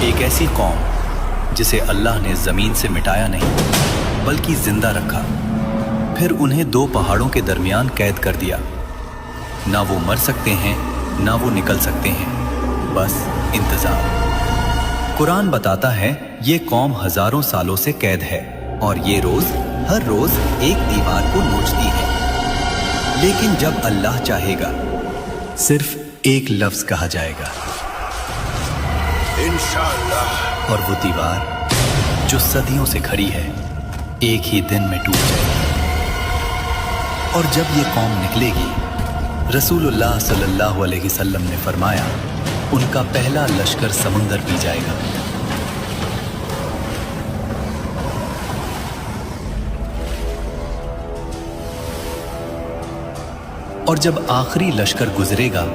एक ऐसी कौम जिसे अल्लाह ने ज़मीन से मिटाया नहीं बल्कि जिंदा रखा, फिर उन्हें दो पहाड़ों के दरमियान कैद कर दिया। ना वो मर सकते हैं ना वो निकल सकते हैं, बस इंतज़ार। कुरान बताता है ये कौम हजारों सालों से कैद है और ये हर रोज एक दीवार को नोचती है, लेकिन जब अल्लाह चाहेगा सिर्फ एक लफ्ज कहा जाएगा इंशाअल्लाह, और वो दीवार जो सदियों से खड़ी है एक ही दिन में टूट जाएगी। और जब ये कौम निकलेगी, रसूलुल्लाह सल्लल्लाहु अलैहि वसल्लम ने फरमाया उनका पहला लश्कर समुंदर पी जाएगा। और जब आखिरी लश्कर गुजरेगा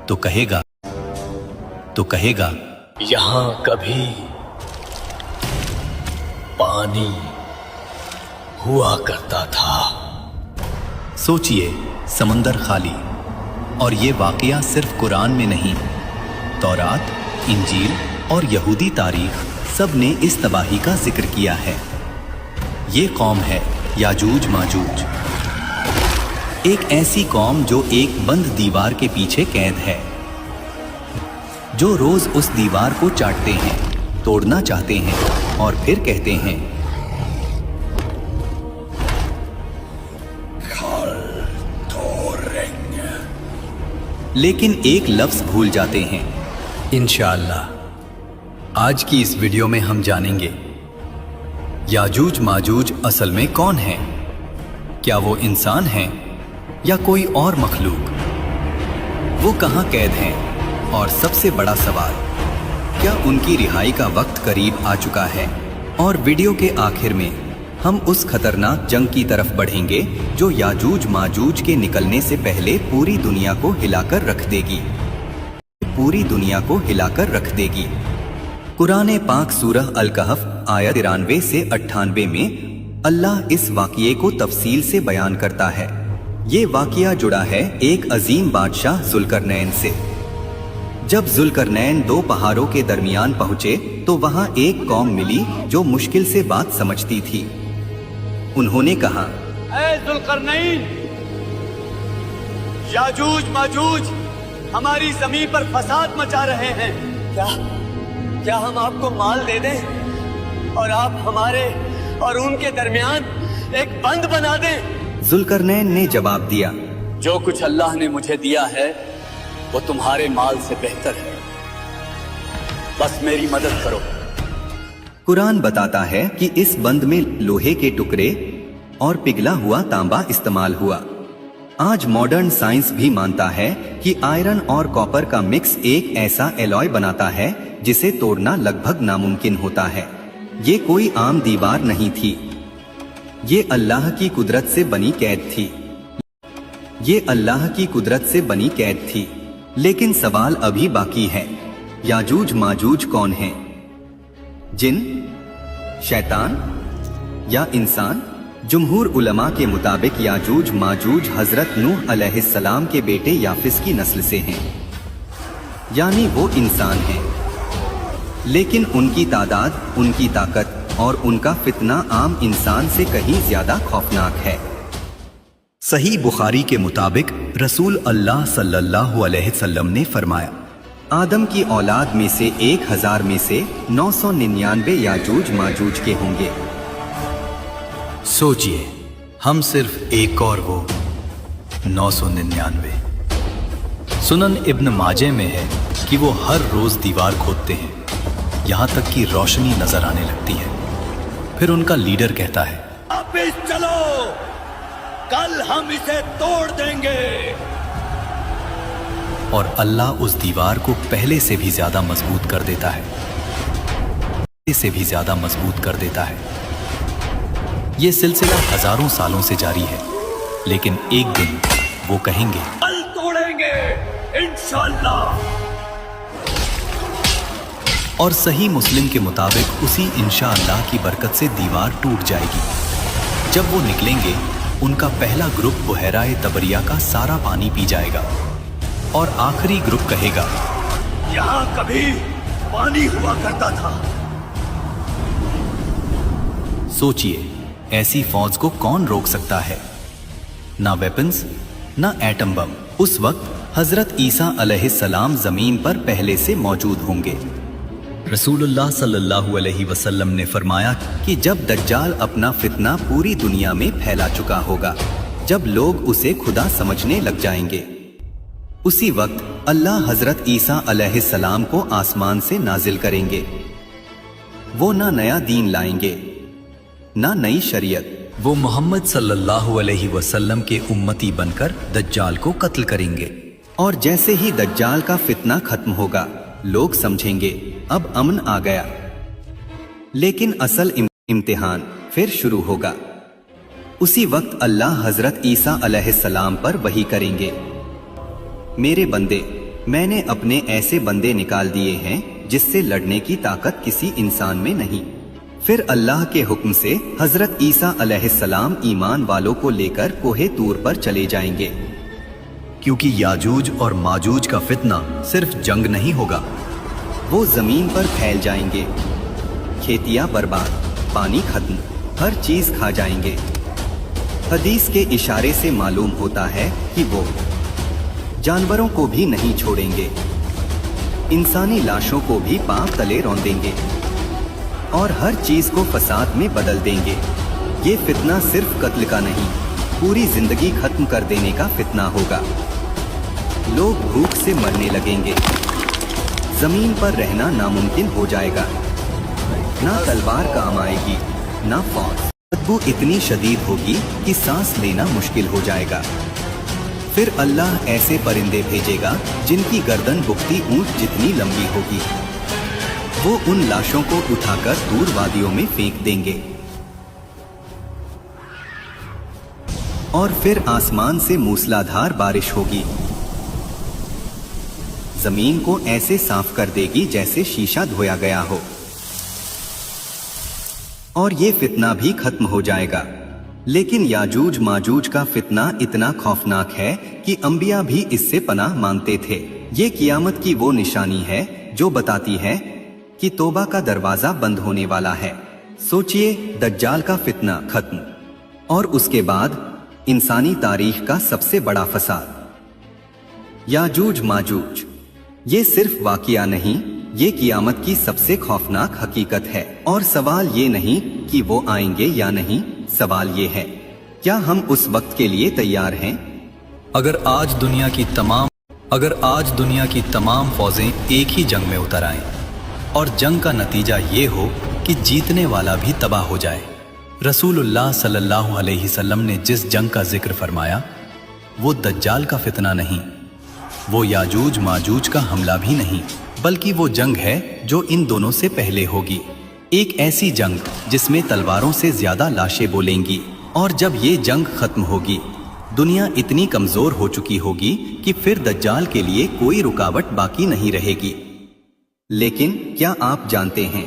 तो कहेगा यहां कभी पानी हुआ करता था। सोचिए, समंदर खाली, और ये वाकया सिर्फ कुरान में नहीं, तौरात, इंजील और यहूदी तारीख सब ने इस तबाही का जिक्र किया है। ये कौम है याजूज माजूज, एक ऐसी कौम जो एक बंद दीवार के पीछे कैद है, जो रोज उस दीवार को चाटते हैं, तोड़ना चाहते हैं और फिर कहते हैं लेकिन एक लफ्ज भूल जाते हैं इंशाअल्लाह। आज की इस वीडियो में हम जानेंगे याजूज माजूज असल में कौन है, क्या वो इंसान हैं या कोई और मखलूक, वो कहां कैद हैं, और सबसे बड़ा सवाल, क्या उनकी रिहाई का वक्त करीब आ चुका है। और वीडियो के आखिर में हम उस खतरनाक जंग की तरफ बढ़ेंगे जो याजूज माजूज के निकलने से पहले पूरी दुनिया को हिलाकर रख देगी। कुरान पाक सूरह अल कहफ आयत 93 से 98 में अल्लाह इस वाक़ये को तफसील से बयान करता है। ये वाक़या जुड़ा है एक अजीम बादशाह जुल्करनैन से। जब जुल्करनैन दो पहाड़ों के दरमियान पहुंचे तो वहां एक कौम मिली जो मुश्किल से बात समझती थी। उन्होंने कहा, ऐ जुल्करनैन, याजूज माजूज हमारी जमीन पर फसाद मचा रहे हैं। क्या हम आपको माल दे दें और आप हमारे और उनके दरमियान एक बंद बना दें? जुल्करनैन ने जवाब दिया, जो कुछ अल्लाह ने मुझे दिया है वो तुम्हारे माल से बेहतर है, बस मेरी मदद करो। कुरान बताता है कि इस बंद में लोहे के टुकड़े और पिघला हुआ तांबा इस्तेमाल हुआ। आज मॉडर्न साइंस भी मानता है कि आयरन और कॉपर का मिक्स एक ऐसा एलॉय बनाता है जिसे तोड़ना लगभग नामुमकिन होता है। ये कोई आम दीवार नहीं थी, ये अल्लाह की कुदरत से बनी कैद थी। लेकिन सवाल अभी बाकी है, याजूज माजूज कौन हैं? जिन, शैतान या इंसान? जुमहूर उलमा के मुताबिक याजूज माजूज हजरत नूह अलैहिस्सलाम के बेटे याफिस की नस्ल से हैं, यानी वो इंसान हैं, लेकिन उनकी तादाद, उनकी ताकत और उनका फितना आम इंसान से कहीं ज्यादा खौफनाक है। सही बुखारी के मुताबिक रसूल अल्लाह सल्लल्लाहु अलैहि वसल्लम ने फरमाया, आदम की औलाद में से 1000 में से 999 याजूज माजूज के होंगे। सोचिए, हम सिर्फ एक और वो 999। सुनन इब्न माजे में है कि वो हर रोज दीवार खोदते हैं, यहां तक कि रोशनी नजर आने लगती है। फिर उनका लीडर कहता है, वापस चलो, कल हम इसे तोड़ देंगे। और अल्लाह उस दीवार को पहले से भी ज्यादा मजबूत कर देता है। ये सिलसिला हजारों सालों से जारी है, लेकिन एक दिन वो कहेंगे, कल तोड़ेंगे इंशाअल्लाह। और सही मुस्लिम के मुताबिक उसी इंशाअल्लाह की बरकत से दीवार टूट जाएगी। जब वो निकलेंगे, उनका पहला ग्रुप बुहैरा तबरिया का सारा पानी पी जाएगा और आखिरी ग्रुप कहेगा, यहाँ कभी पानी हुआ करता था। सोचिए, ऐसी फौज को कौन रोक सकता है? ना वेपन्स, ना एटम बम। उस वक्त हजरत ईसा अलैहिस्सलाम जमीन पर पहले से मौजूद होंगे। रसूलुल्लाह सल्लल्लाहु अलैहि वसल्लम ने फरमाया कि जब दज्जाल अपना फितना पूरी दुनिया में फैला चुका होगा, जब लोग उसे खुदा समझने लग जाएंगे, उसी वक्त अल्लाह हजरत ईसा अलैहिस्सलाम को आसमान से नाजिल करेंगे। वो ना नया दीन लाएंगे, ना नई शरीयत। वो मोहम्मद सल्लल्लाहु अलैहि वसल्लम के उम्मती बनकर दज्जाल को कत्ल करेंगे। और जैसे ही दज्जाल का फितना खत्म होगा, लोग समझेंगे अब अमन आ गया। लेकिन असल इम्तिहान फिर शुरू होगा। उसी वक्त अल्लाह हजरत ईसा अलैहिस्सलाम पर वही करेंगे, मेरे बंदे, मैंने अपने ऐसे बंदे निकाल दिए हैं जिससे लड़ने की ताकत किसी इंसान में नहीं। फिर अल्लाह के हुक्म से हजरत ईसा अलैहिस्सलाम ईमान वालों को लेकर कोहे तूर पर चले जाएंगे, क्योंकि याजूज और माजूज का फितना सिर्फ जंग नहीं होगा, वो जमीन पर फैल जाएंगे, खेतियां बर्बाद, पानी खत्म, हर चीज खा जाएंगे। हदीस के इशारे से मालूम होता है कि वो जानवरों को भी नहीं छोड़ेंगे, इंसानी लाशों को भी पांव तले रौंदेंगे और हर चीज को फसाद में बदल देंगे। ये फितना सिर्फ कत्ल का नहीं, पूरी जिंदगी खत्म कर देने का फितना होगा। लोग भूख से मरने लगेंगे, जमीन पर रहना नामुमकिन हो जाएगा, ना तलवार काम आएगी, ना फौज। बदबू इतनी शदीद होगी कि सांस लेना मुश्किल हो जाएगा। फिर अल्लाह ऐसे परिंदे भेजेगा जिनकी गर्दन बुकती ऊंट जितनी लंबी होगी। वो उन लाशों को उठाकर दूर वादियों में फेंक देंगे और फिर आसमान से मूसलाधार बारिश होगी, जमीन को ऐसे साफ कर देगी जैसे शीशा धोया गया हो, और ये फितना भी खत्म हो जाएगा। लेकिन याजूज माजूज का फितना इतना खौफनाक है कि अंबिया भी इससे पनाह मांगते थे। ये कियामत की वो निशानी है जो बताती है कि तौबा का दरवाजा बंद होने वाला है। सोचिए, दज्जाल का फितना खत्म और उसके बाद इंसानी तारीख का सबसे बड़ा फसाद। याजूज माजूज ये सिर्फ वाकिया नहीं, ये कियामत की सबसे खौफनाक हकीकत है। और सवाल ये नहीं कि वो आएंगे या नहीं, सवाल ये है क्या हम उस वक्त के लिए तैयार हैं? अगर आज दुनिया की तमाम फौजें एक ही जंग में उतर आएं और जंग का नतीजा ये हो कि जीतने वाला भी तबाह हो जाए। रसूलुल्लाह सल्लल्लाहु अलैहि वसल्लम ने जिस जंग का जिक्र फरमाया वो दज्जाल का फितना नहीं, वो याजूज माजूज का हमला भी नहीं, बल्कि वो जंग है जो इन दोनों से पहले होगी। एक ऐसी जंग जिसमें तलवारों से ज्यादा लाशें बोलेंगी। और जब ये जंग खत्म होगी, दुनिया इतनी कमजोर हो चुकी होगी कि फिर दज्जाल के लिए कोई रुकावट बाकी नहीं रहेगी। लेकिन क्या आप जानते हैं,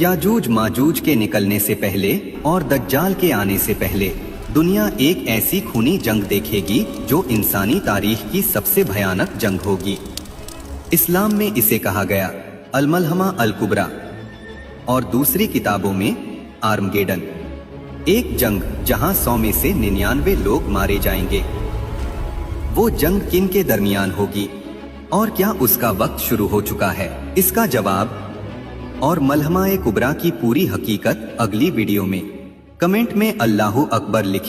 याजूज माजूज के निकलने से पहले और दज्जाल के आने से पहले दुनिया एक ऐसी खूनी जंग देखेगी जो इंसानी तारीख की सबसे भयानक जंग होगी। इस्लाम में इसे कहा गया अल-मलहमा अल-कुबरा और दूसरी किताबों में आर्मगेडन। एक जंग जहां 100 में से 99 लोग मारे जाएंगे। वो जंग किन के दरमियान होगी और क्या उसका वक्त शुरू हो चुका है? इसका जवाब और मलहमा-ए-कुबरा की पूरी हकीकत अगली वीडियो में। कमेंट में अल्लाहु अकबर लिखें।